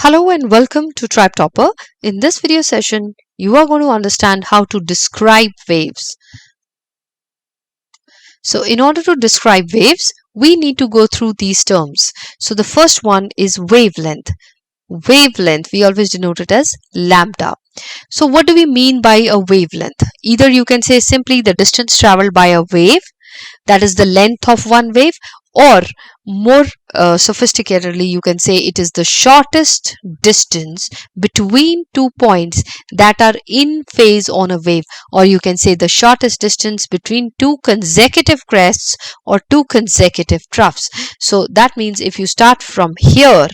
Hello and welcome to Tribe Topper. In this video session, you are going to understand how to describe waves. So in order to describe waves, we need to go through these terms. So the first one is wavelength. Wavelength, we always denote it as lambda. So what do we mean by a wavelength? Either you can say simply the distance traveled by a wave, that is the length of one wave, or more sophisticatedly you can say it is the shortest distance between 2 points that are in phase on a wave, or you can say the shortest distance between two consecutive crests or two consecutive troughs. So that means if you start from here,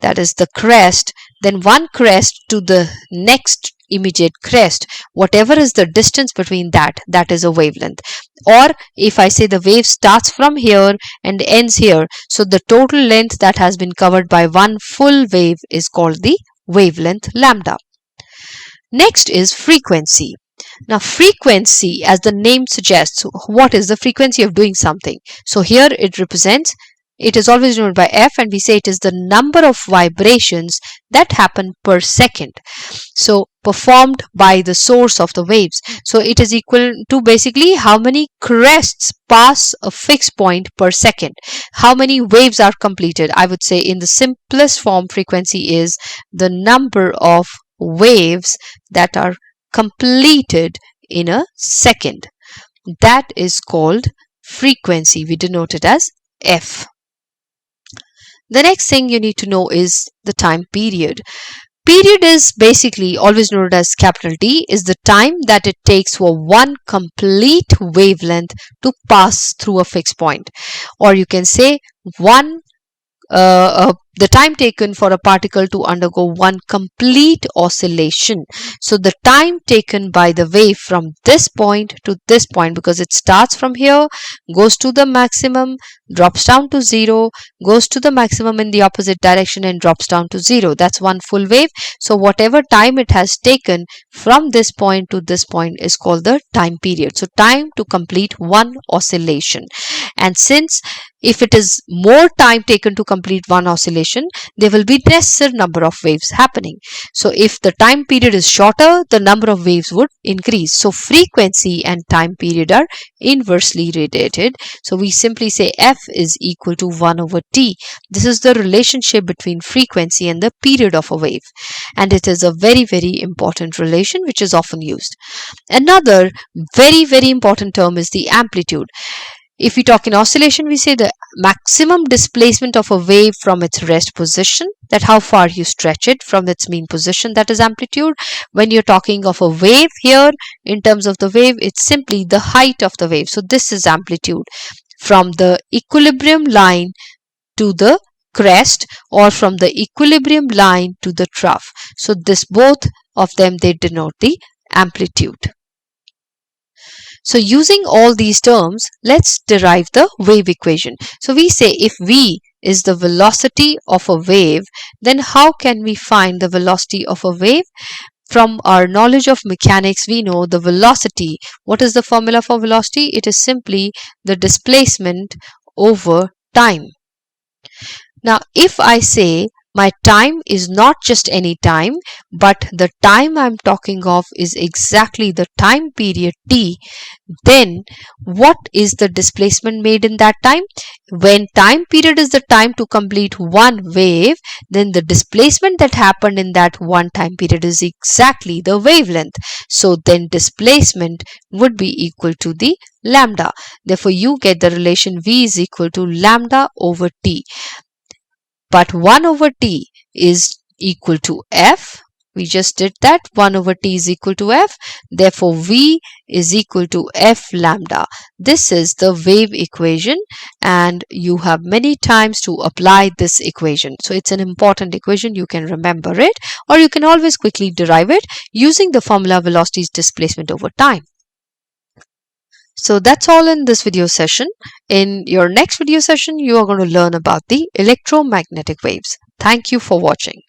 that is the crest, then one crest to the next immediate crest, whatever is the distance between that is a wavelength. Or if I say the wave starts from here and ends here, so the total length that has been covered by one full wave is called the wavelength lambda. Next is frequency. Now frequency, as the name suggests, what is the frequency of doing something? So here it is always denoted by F, and we say it is the number of vibrations that happen per second, so performed by the source of the waves. So it is equal to basically how many crests pass a fixed point per second, how many waves are completed. I would say in the simplest form, frequency is the number of waves that are completed in a second. That is called frequency. We denote it as F. The next thing you need to know is the time period. Period is basically always noted as capital T, is the time that it takes for one complete wavelength to pass through a fixed point. Or you can say the time taken for a particle to undergo one complete oscillation. So the time taken by the wave from this point to this point, because it starts from here, goes to the maximum, drops down to 0, goes to the maximum in the opposite direction and drops down to 0. That's one full wave. So whatever time it has taken from this point to this point is called the time period. So time to complete one oscillation. And since if it is more time taken to complete one oscillation, there will be lesser number of waves happening. So if the time period is shorter, the number of waves would increase. So frequency and time period are inversely related. So we simply say F is equal to 1 over T. This is the relationship between frequency and the period of a wave. And it is a very, very important relation which is often used. Another very, very important term is the amplitude. If we talk in oscillation, we say the maximum displacement of a wave from its rest position, that how far you stretch it from its mean position, that is amplitude. When you're talking of a wave here, in terms of the wave, it's simply the height of the wave. So this is amplitude from the equilibrium line to the crest, or from the equilibrium line to the trough. So this both of them, they denote the amplitude. So using all these terms, let's derive the wave equation. So we say if v is the velocity of a wave, then how can we find the velocity of a wave? From our knowledge of mechanics, we know the velocity. What is the formula for velocity? It is simply the displacement over time. Now, if I say my time is not just any time, but the time I'm talking of is exactly the time period t, then what is the displacement made in that time? When time period is the time to complete one wave, then the displacement that happened in that one time period is exactly the wavelength. So then displacement would be equal to the lambda. Therefore, you get the relation V is equal to lambda over T. But 1 over T is equal to F. We just did that. 1 over T is equal to F. Therefore, V is equal to F lambda. This is the wave equation, and you have many times to apply this equation. So it's an important equation. You can remember it, or you can always quickly derive it using the formula velocity is displacement over time. So that's all in this video session. In your next video session, you are going to learn about the electromagnetic waves. Thank you for watching.